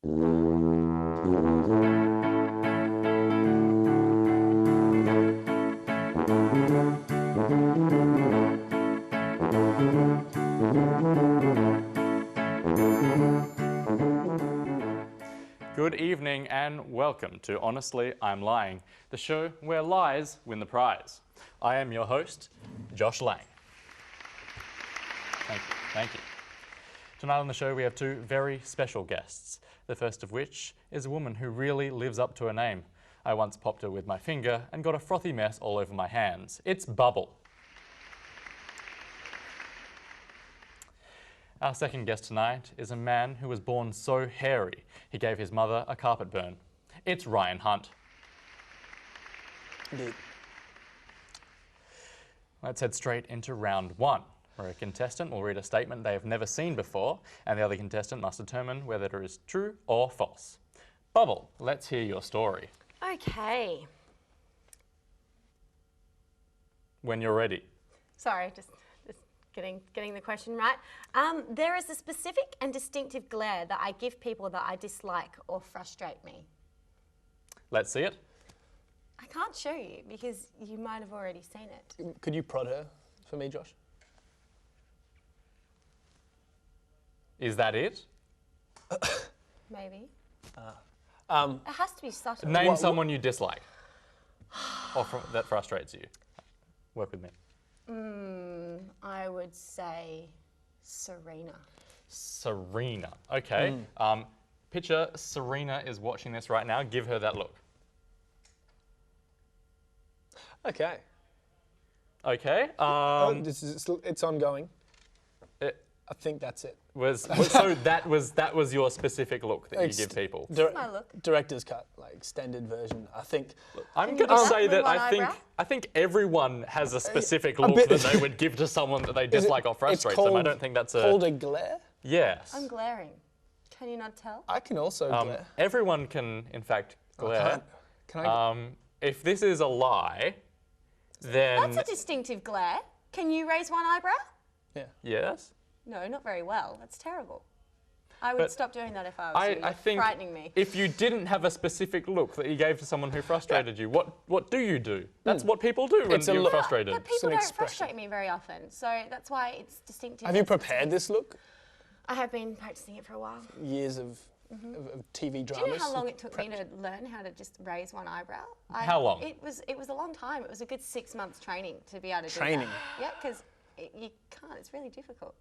Good evening and welcome to Honestly, I'm Lying, the show where lies win the prize. I am your host, Josh Lang. Thank you. Tonight on the show we have two very special guests, the first of which is a woman who really lives up to her name. I once popped her with my finger and got a frothy mess all over my hands. It's Bubble. Our second guest tonight is a man who was born so hairy, he gave his mother a carpet burn. It's Ryan Hunt. Indeed. Let's head straight into round one, where a contestant will read a statement they have never seen before, and the other contestant must determine whether it is true or false. Bubble, let's hear your story. Okay. When you're ready. Sorry, just getting the question right. There is a specific and distinctive glare that I give people that I dislike or frustrate me. Let's see it. I can't show you because you might have already seen it. Could you prod her for me, Josh? Is that it? Maybe. Um, It has to be subtle. Name someone you dislike or that frustrates you. Work with me. I would say Serena. Serena. Okay. Picture Serena is watching this right now. Give her that look. okay. Okay. It's ongoing. It I think that's it. so that was your specific look that you give people. My look. Director's cut, like extended version. I think. I'm Can you going to do say that with that one eyebrow? I think everyone has a specific look bit- that they would give to someone that they dislike or frustrate them. I don't think that's called a glare. Yes. I'm glaring. Can you not tell? I can also glare. Everyone can, in fact, glare. Can I? If this is a lie, then That's a distinctive glare. Can you raise one eyebrow? Yeah. yes. No, not very well. That's terrible. I would But stop doing that if I was you. I You're think frightening me. if you didn't have a specific look that you gave to someone who frustrated you, what do you do? That's what people do when It's a you're look. frustrated. But people an don't expression. frustrate me very often, so that's why it's distinctive. Have you and prepared this look? I have been practicing it for a while. Years of TV dramas. Do you know how long it took me to learn how to just raise one eyebrow? How long? It was a long time. It was a good 6 months training to be able to do Training? that. Yeah, because you can't. It's really difficult.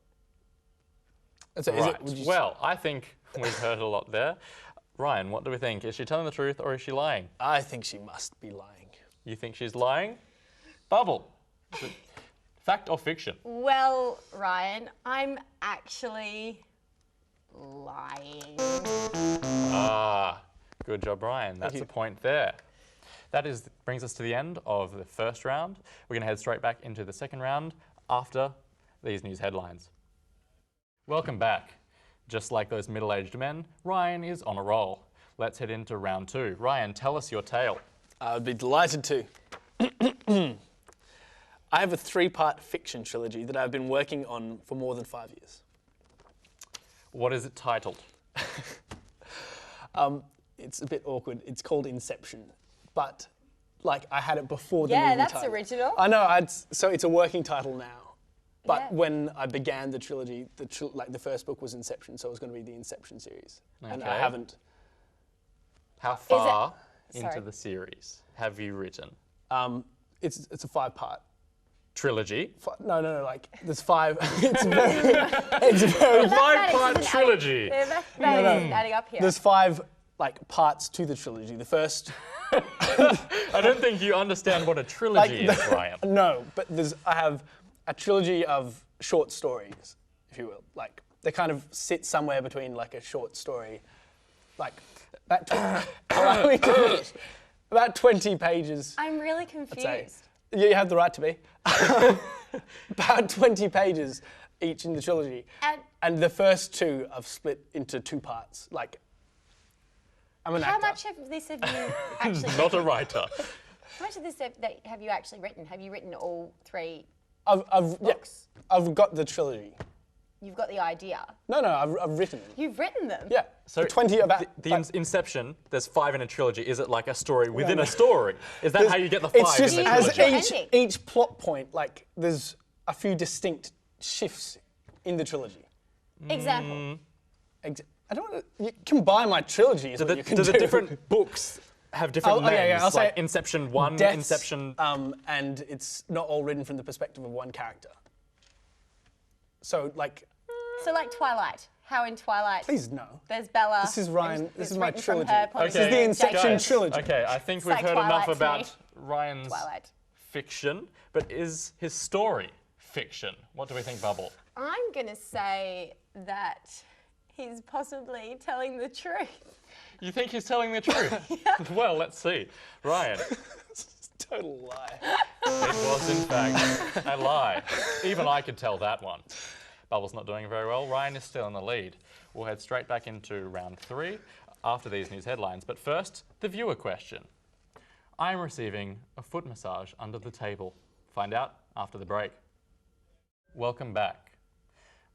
So is Right. it, would you Well, I think we've heard a lot there. Ryan, what do we think? Is she telling the truth or is she lying? I think she must be lying. You think she's lying? Bubble. Is it fact or fiction? Well, Ryan, I'm actually lying. Ah, good job, Ryan. That's you. a point there. That brings us to the end of the first round. We're going to head straight back into the second round after these news headlines. Welcome back. Just like those middle-aged men, Ryan is on a roll. Let's head into round two. Ryan, tell us your tale. I'd be delighted to. I have a 3-part fiction trilogy that I've been working on for more than 5 years. What is it titled? It's a bit awkward. It's called Inception, but like I had it before the Yeah, movie that's title. original. I know. So it's a working title now. But Yeah. when I began the trilogy, the first book was Inception, so it was going to be the Inception series, and I Okay. haven't. How far into Sorry. the series have you written? It's a 5-part. Trilogy? No, like there's 5. It's very. Five-part trilogy. Mathematics is adding up here. There's 5 like parts to the trilogy. The first. I don't think you understand what a trilogy is, Ryan. No, but I have a trilogy of short stories, if you will. Like they kind of sit somewhere between like a short story, like allow me to finish. About 20 pages. I'm really I'd say. confused. Yeah, you have the right to be. About 20 pages each in the trilogy. And the first 2 I've split into 2 parts. Like, I'm an how actor. much of this have you actually Not a writer. How much of this have you actually written? Have you written all 3? I've books? I've got the trilogy. You've got the idea. No, I've written them. You've written them. Yeah. So 20 about Inception, there's 5 in a trilogy. Is it like a story within a story? Is that how you get the 5 It's just in the as trilogy? each plot point, like there's a few distinct shifts in the trilogy. Example. I don't want to. You can buy my trilogy. Is what you can Do do. the different books have different names? yeah, I'll like say Inception 1, Deaths, Inception... and it's not all written from the perspective of one character. So like, So like Twilight. How in Twilight please no. there's Bella. This is Ryan. and This it's is my written from trilogy. her point of This is view, the and Inception Jacob. trilogy. Okay, I think we've like heard enough Twilight to me. about Ryan's Twilight. fiction, but is his story fiction? What do we think, Bubble? I'm going to say that he's possibly telling the truth. You think he's telling the truth? Well, let's see. Ryan, Total lie. it was in fact a lie. Even I could tell that one. Bubble's not doing very well. Ryan is still in the lead. We'll head straight back into round 3 after these news headlines. But first, the viewer question. I'm receiving a foot massage under the table. Find out after the break. Welcome back.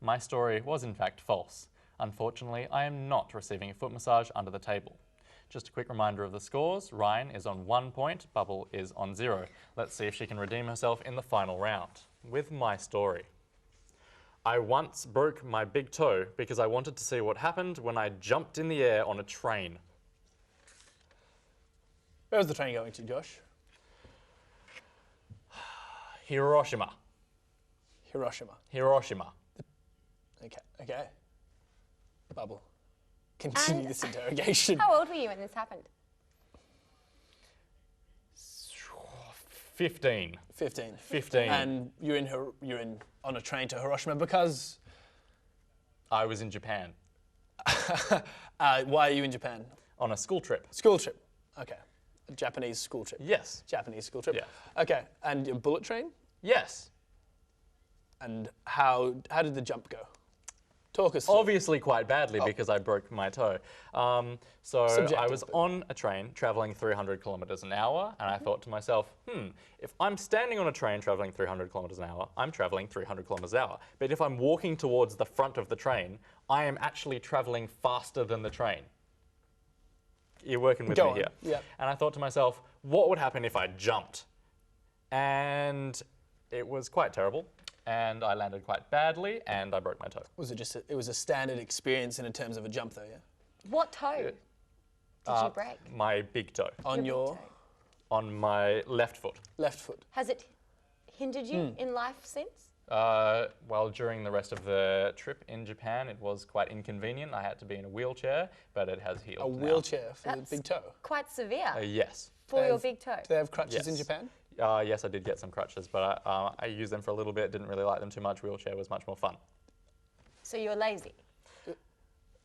My story was in fact false. Unfortunately, I am not receiving a foot massage under the table. Just a quick reminder of the scores. Ryan is on 1 point, Bubble is on 0. Let's see if she can redeem herself in the final round. With my story. I once broke my big toe because I wanted to see what happened when I jumped in the air on a train. Where was the train going to, Josh? Hiroshima. Hiroshima. Hiroshima. Okay. Bubble. Continue And this interrogation. How old were you when this happened? 15. 15. 15. And you're in on a train to Hiroshima because I was in Japan why are you in Japan? on a school trip. School trip. Okay. A Japanese school trip. Yes. Japanese school trip. Yeah. Okay. And your bullet train? Yes. And how did the jump go? Talk us through. Obviously quite badly because I broke my toe. So I Subjective, was but- on a train traveling 300 kilometers an hour, and I thought to myself, if I'm standing on a train traveling 300 kilometers an hour, I'm traveling 300 kilometers an hour. But if I'm walking towards the front of the train, I am actually traveling faster than the train. You're working with Go me on. here. Yep. And I thought to myself, what would happen if I jumped? And it was quite terrible. And I landed quite badly, and I broke my toe. Was it just it was a standard experience in terms of a jump though, yeah? What toe did you break? My big toe. On Your your big toe. On my left foot. left foot. Has it hindered you in life since? Well, during the rest of the trip in Japan, it was quite inconvenient. I had to be in a wheelchair, but it has healed A now. wheelchair for That's the big toe. Quite severe Yes. for They your have- big toe. Do they have crutches in Yes. Japan? Yes, I did get some crutches, but I used them for a little bit, didn't really like them too much. Wheelchair was much more fun. So you're lazy.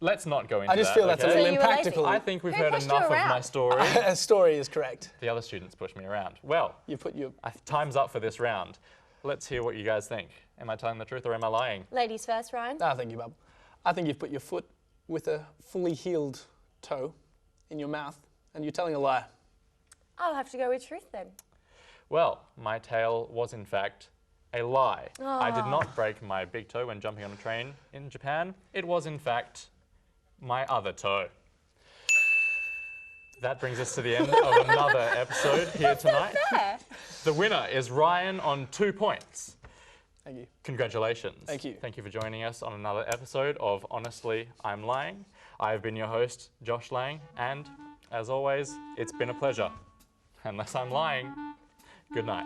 Let's not go into that. I just feel that's a okay? little So you were lazy. impractical. I think we've Who heard pushed you enough of my around? story. A story is correct. The other students pushed me around. Well, You put your time's up for this round. Let's hear what you guys think. Am I telling the truth or am I lying? Ladies first, Ryan. I think you, Bub. I think you've put your foot with a fully healed toe in your mouth, and you're telling a lie. I'll have to go with truth then. Well, my tale was in fact a lie. I did not break my big toe when jumping on a train in Japan. It was in fact my other toe. That brings us to the end of another episode here tonight. There. The winner is Ryan on 2 points. Thank you. Congratulations. Thank you. Thank you for joining us on another episode of Honestly, I'm Lying. I've been your host, Josh Lang, and as always, it's been a pleasure. Unless I'm lying, good night.